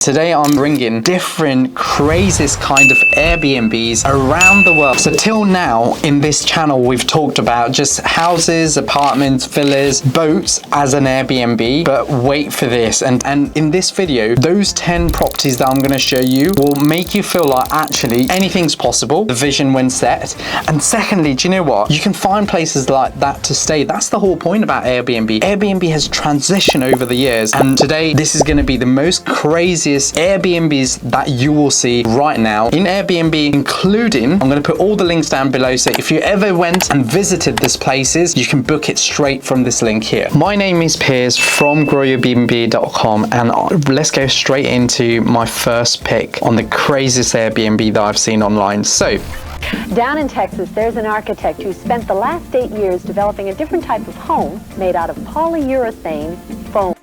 Today I'm bringing different craziest kind of Airbnbs around the world. So till now in this channel we've talked about just houses, apartments, villas, boats as an Airbnb, but wait for this. And in this video, those 10 properties that I'm going to show you will make you feel like actually anything's possible, the vision when set. And secondly, do you know what? You can find places like that to stay. That's the whole point about Airbnb. Airbnb has transitioned over the years, and today this is going to be the most craziest Airbnbs that you will see right now in Airbnb, including, I'm going to put all the links down below, so if you ever went and visited these places, you can book it straight from this link here. My name is Piers from GrowYourBnb.com, and let's go straight into my first pick on the craziest Airbnb that I've seen online. So down in Texas, there's an architect who spent the last 8 years developing a different type of home made out of polyurethane foam.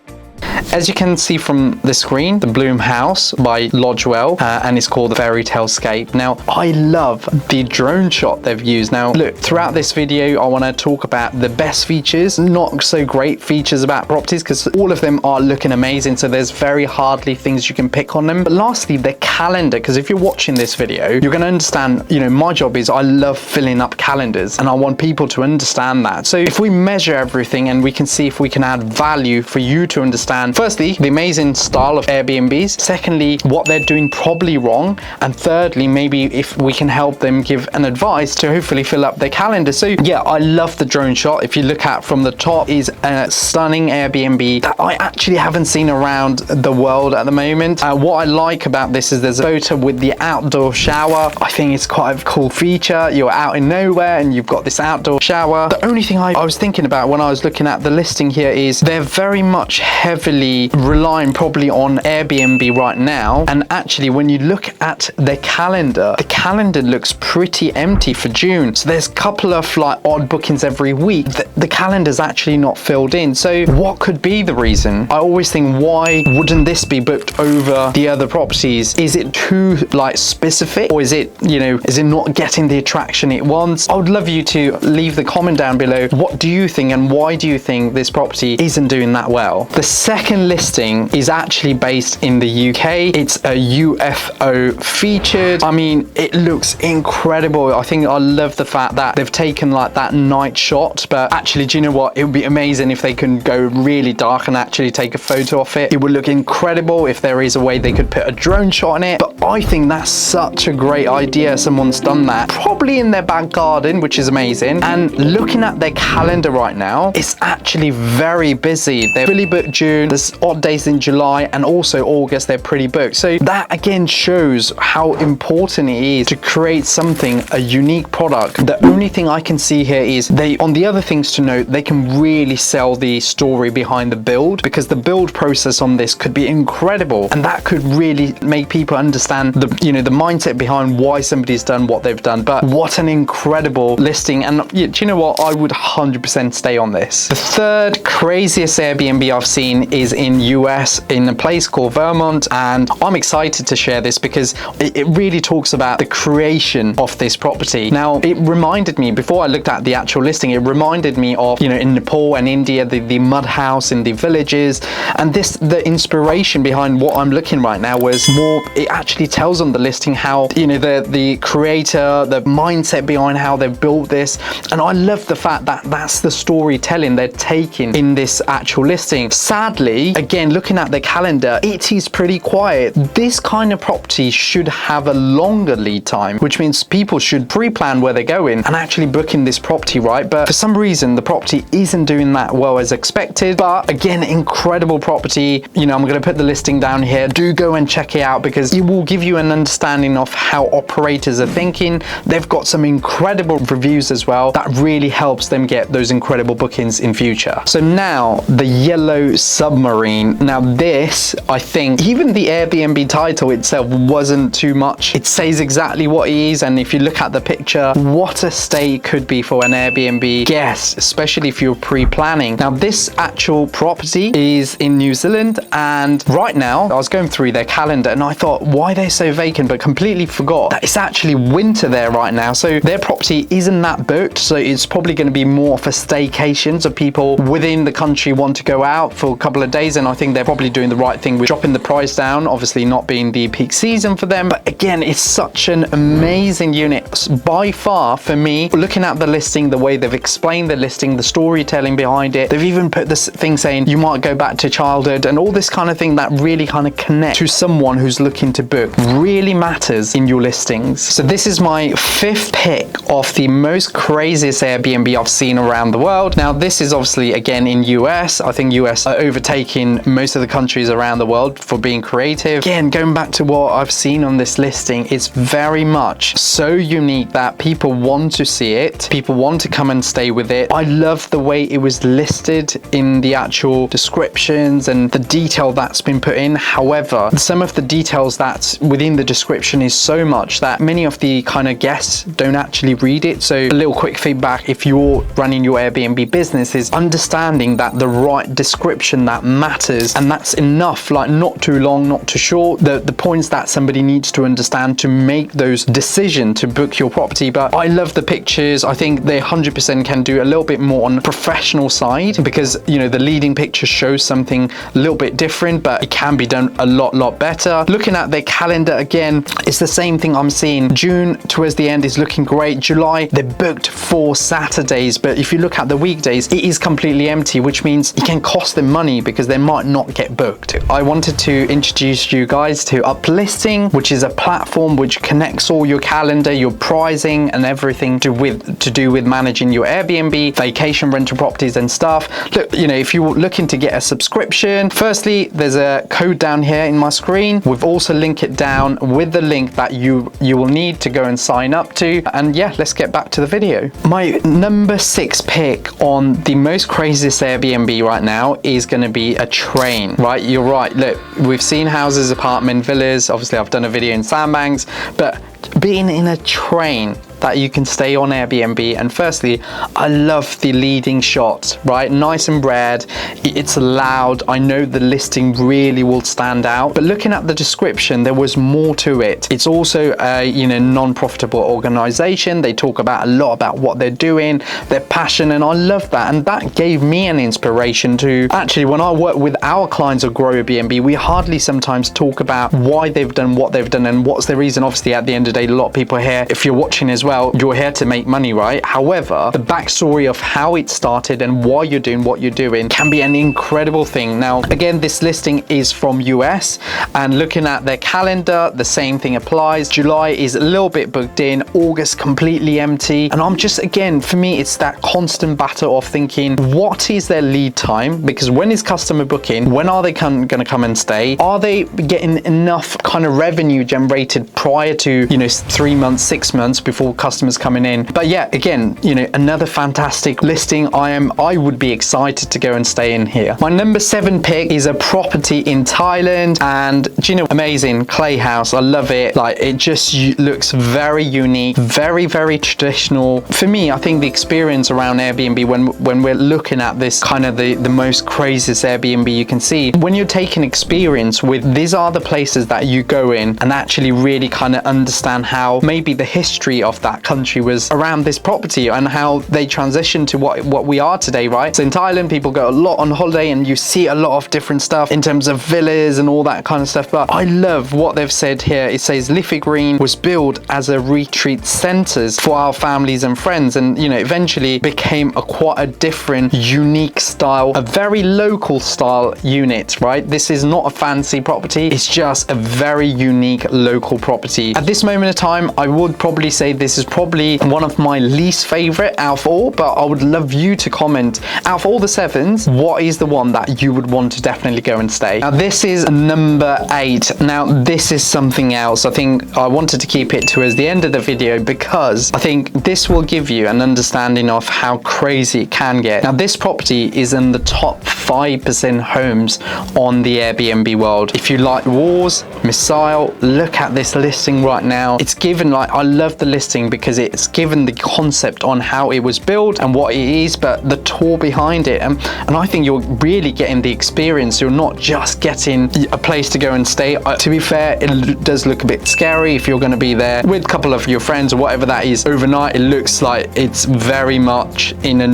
As you can see from the screen, the Bloom House by Lodgewell, and it's called the Fairy Tale Scape. Now, I love the drone shot they've used. Now, look, throughout this video, I want to talk about the best features, not so great features about properties, because all of them are looking amazing. So there's very hardly things you can pick on them. But lastly, the calendar, because if you're watching this video, you're going to understand, you know, my job is I love filling up calendars, and I want people to understand that. So if we measure everything and we can see if we can add value for you to understand, firstly, the amazing style of Airbnbs. Secondly, what they're doing probably wrong. And thirdly, maybe if we can help them give an advice to hopefully fill up their calendar. So yeah, I love the drone shot. If you look at from the top, is a stunning Airbnb that I actually haven't seen around the world at the moment. What I like about this is there's a photo with the outdoor shower. I think it's quite a cool feature. You're out in nowhere and you've got this outdoor shower. The only thing I was thinking about when I was looking at the listing here is they're very much heavily relying probably on Airbnb right now, and actually when you look at their calendar, the calendar looks pretty empty for June. So there's a couple of like odd bookings every week. The calendar's actually not filled in. So what could be the reason? I always think, why wouldn't this be booked over the other properties? Is it too like specific, or is it, you know, is it not getting the attraction it wants? I would love you to leave the comment down below. What do you think, and why do you think this property isn't doing that well? The second listing is actually based in the UK. It's a UFO featured. I mean, it looks incredible. I think I love the fact that they've taken like that night shot, but actually, do you know what? It would be amazing if they can go really dark and actually take a photo of it. It would look incredible if there is a way they could put a drone shot on it. But I think that's such a great idea. Someone's done that, probably in their back garden, which is amazing. And looking at their calendar right now, it's actually very busy. They're fully booked June. There's odd days in July, and also August they're pretty booked. So that again shows how important it is to create something, a unique product. The only thing I can see here is on the other things to note, they can really sell the story behind the build, because the build process on this could be incredible, and that could really make people understand the, you know, the mindset behind why somebody's done what they've done. But what an incredible listing, and do you know what? I would 100% stay on this. The third craziest Airbnb I've seen is in US, in a place called Vermont, and I'm excited to share this because it really talks about the creation of this property. Now, it reminded me, before I looked at the actual listing, it reminded me of, you know, in Nepal and India, the mud house in the villages. And the inspiration behind what I'm looking right now was more, it actually tells on the listing how, you know, the creator, the mindset behind how they've built this. And I love the fact that that's the storytelling they're taking in this actual listing. Sadly, again, looking at the calendar, it is pretty quiet. This kind of property should have a longer lead time, which means people should pre-plan where they're going and actually book in this property, right? But for some reason, the property isn't doing that well as expected. But again, incredible property. You know, I'm going to put the listing down here. Do go and check it out, because it will give you an understanding of how operators are thinking. They've got some incredible reviews as well that really helps them get those incredible bookings in future. So now the Yellow Submarine. Now this, I think, even the Airbnb title itself wasn't too much. It says exactly what it is, and if you look at the picture, what a stay it could be for an Airbnb guest, especially if you're pre-planning. Now this actual property is in New Zealand, and right now I was going through their calendar and I thought, why are they so vacant? But completely forgot that it's actually winter there right now, so their property isn't that booked. So it's probably going to be more for staycations, of people within the country want to go out for a couple of days days, and I think they're probably doing the right thing with dropping the price down, obviously not being the peak season for them. But again, it's such an amazing unit. By far, for me, looking at the listing, the way they've explained the listing, the storytelling behind it, they've even put this thing saying you might go back to childhood and all this kind of thing that really kind of connect to someone who's looking to book really matters in your listings. So this is my 5th pick of the most craziest Airbnb I've seen around the world. Now this is obviously again in US. I think US are overtaking most of the countries around the world for being creative. Again, going back to what I've seen on this listing, it's very much so unique that people want to see it. People want to come and stay with it. I love the way it was listed in the actual descriptions and the detail that's been put in. However, some of the details that's within the description is so much that many of the kind of guests don't actually read it. So a little quick feedback, if you're running your Airbnb business, is understanding that the right description that matters, and that's enough, like not too long, not too short, the points that somebody needs to understand to make those decisions to book your property. But I love the pictures. I think they 100% can do a little bit more on the professional side, because you know the leading picture shows something a little bit different, but it can be done a lot better. Looking at their calendar again, it's the same thing I'm seeing. June towards the end is looking great. July, they booked 4 Saturdays, but if you look at the weekdays, it is completely empty, which means it can cost them money because they might not get booked. I wanted to introduce you guys to Uplisting, which is a platform which connects all your calendar, your pricing and everything to do with managing your Airbnb, vacation rental properties and stuff. Look, you know, if you're looking to get a subscription, firstly, there's a code down here in my screen. We've also linked it down with the link that you will need to go and sign up to. And yeah, let's get back to the video. My number 6 pick on the most craziest Airbnb right now is going to be a train, right? You're right. Look, we've seen houses, apartment, villas. Obviously, I've done a video in Sandbanks, but being in a train that you can stay on Airbnb. And firstly, I love the leading shots, right? Nice and red, it's loud. I know the listing really will stand out, but looking at the description, there was more to it. It's also a non-profitable organization. They talk about a lot about what they're doing, their passion, and I love that. And that gave me an inspiration to actually, when I work with our clients of GrowYourBnb, we hardly sometimes talk about why they've done what they've done and what's the reason. Obviously, at the end of the day, a lot of people here, if you're watching as well, you're here to make money, right? However, the backstory of how it started and why you're doing what you're doing can be an incredible thing. Now, again, this listing is from US, and looking at their calendar, the same thing applies. July is a little bit booked in, August completely empty. And I'm just, again, for me, it's that constant battle of thinking, what is their lead time? Because when is customer booking? When are they going to come and stay? Are they getting enough kind of revenue generated prior to, 3 months, 6 months before customers coming in? But yeah, again, another fantastic listing. I would be excited to go and stay in here. My number 7 pick is a property in Thailand, and amazing clay house. I love it. Like, it just looks very unique, very traditional. For me, I think the experience around Airbnb, when we're looking at this kind of the most craziest Airbnb you can see, when you're taking experience with, these are the places that you go in and actually really kind of understand how maybe the history of that country was around this property and how they transitioned to what we are today, right? So in Thailand, people go a lot on holiday and you see a lot of different stuff in terms of villas and all that kind of stuff. But I love what they've said here. It says Leafy Green was built as a retreat centers for our families and friends, and eventually became quite a different, unique style, a very local style unit, right? This is not a fancy property. It's just a very unique local property. At this moment of time, I would probably say this is probably one of my least favorite out of all, but I would love you to comment, out of all the 7s, what is the one that you would want to definitely go and stay? Now, this is number 8. Now, this is something else. I think I wanted to keep it towards the end of the video because I think this will give you an understanding of how crazy it can get. Now, this property is in the top 5% homes on the Airbnb world. If you like wars, missile, look at this listing right now. It's given, like, I love the listing amazing because it's given the concept on how it was built and what it is, but the tour behind it, and I think you're really getting the experience. You're not just getting a place to go and stay. To be fair, it does look a bit scary if you're going to be there with a couple of your friends or whatever that is overnight. It looks like it's very much in a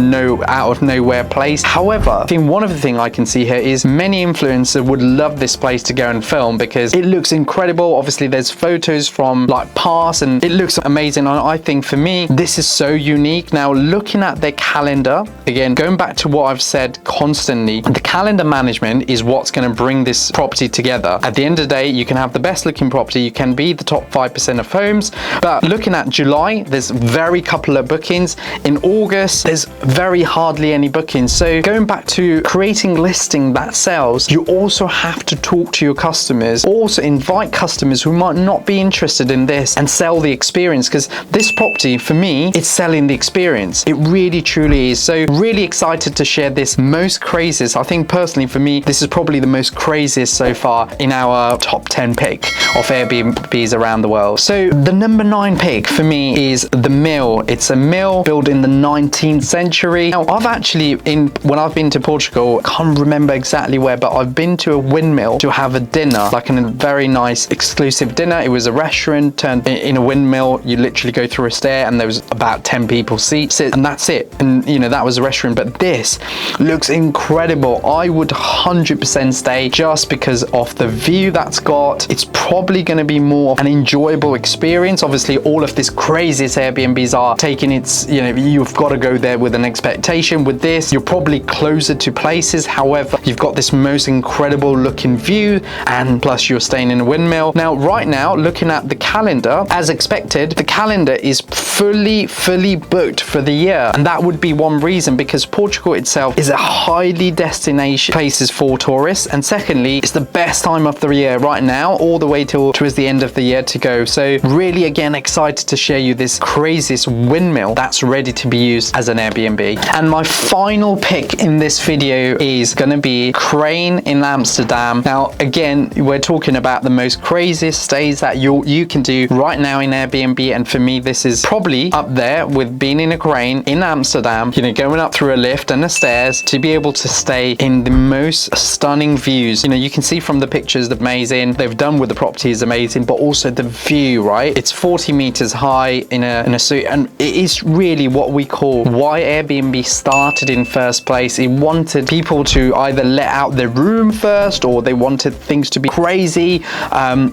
out of nowhere place. However, I think one of the things I can see here is many influencers would love this place to go and film because it looks incredible. Obviously there's photos from like past and it looks amazing. And I think for me this is so unique. Now looking at their calendar, again going back to what I've said constantly, the calendar management is what's going to bring this property together. At the end of the day, you can have the best looking property, you can be the top 5% of homes, but looking at July, there's very couple of bookings. In August, there's very hardly any bookings. So going back to creating listing that sells, you also have to talk to your customers, also invite customers who might not be interested in this and sell the experience, because this property for me, it's selling the experience. It really truly is. So really excited to share this most craziest. I think personally for me, this is probably the most craziest so far in our top 10 pick of Airbnbs around the world. So the number 9 pick for me is the Mill. It's a mill built in the 19th century. Now I've actually, when I've been to Portugal, I can't remember exactly where, but I've been to a windmill to have a dinner, like a very nice exclusive dinner. It was a restaurant turned in a windmill. You literally go through a stair and there was about 10 people seats and that's it. And you know, that was a restaurant, but this looks incredible. I would 100% stay just because of the view that's got. It's probably going to be more of an enjoyable experience. Obviously all of this craziest Airbnbs are taking its, you know, you've got to go there with an expectation. With this, you're probably closer to places. However, you've got this most incredible looking view and plus you're staying in a windmill. Now, right now, looking at the calendar, as expected, the calendar is fully booked for the year. And that would be one reason, because Portugal itself is a highly destination places for tourists. And secondly, it's the best time of the year right now, all the way towards the end of the year to go. So really, again, excited to share you this craziest windmill that's ready to be used as an Airbnb. And my final pick in this video is going to be Crane in Amsterdam. Now, again, we're talking about the most craziest stays that you can do right now in Airbnb. And for me, this is probably up there with being in a crane in Amsterdam, you know, going up through a lift and the stairs to be able to stay in the most stunning views. You know, you can see from the pictures, the amazing they've done with the property is amazing, but also the view, right? It's 40 meters high in a suite, and it is really what we call why Airbnb started in first place. It wanted people to either let out their room first, or they wanted things to be crazy.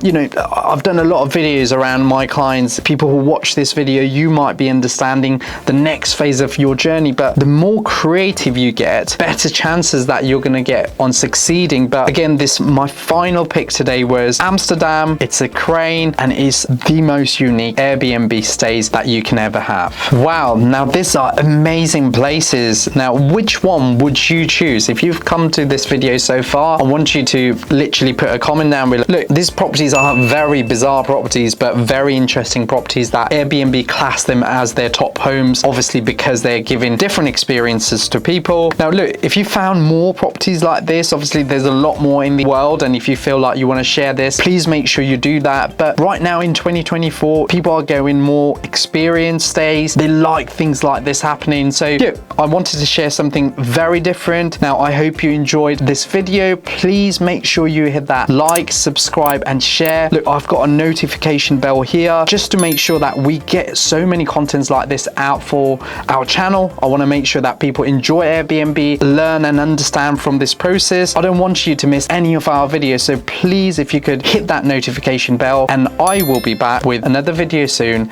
You know, I've done a lot of videos around my clients. People who watch this video, you might be understanding the next phase of your journey, but the more creative you get, better chances that you're going to get on succeeding. But again, my final pick today was Amsterdam. It's a crane and it's the most unique Airbnb stays that you can ever have. Wow, now these are amazing places. Now, which one would you choose? If you've come to this video so far, I want you to literally put a comment down below. Look, these properties are very bizarre properties, but very interesting properties that Airbnb class them as their top homes, obviously because they're giving different experiences to people. Now, look, if you found more properties like this, obviously there's a lot more in the world, and if you feel like you want to share this, please make sure you do that. But right now in 2024, people are going more experience stays. They like things like this happening. So yeah, I wanted to share something very different. Now, I hope you enjoyed this video. Please make sure you hit that like, subscribe and share. Look, I've got a notification bell here just to make sure that we get so many contents like this out for our channel. I want to make sure that people enjoy Airbnb, learn and understand from this process. I don't want you to miss any of our videos. So please, if you could hit that notification bell, and I will be back with another video soon.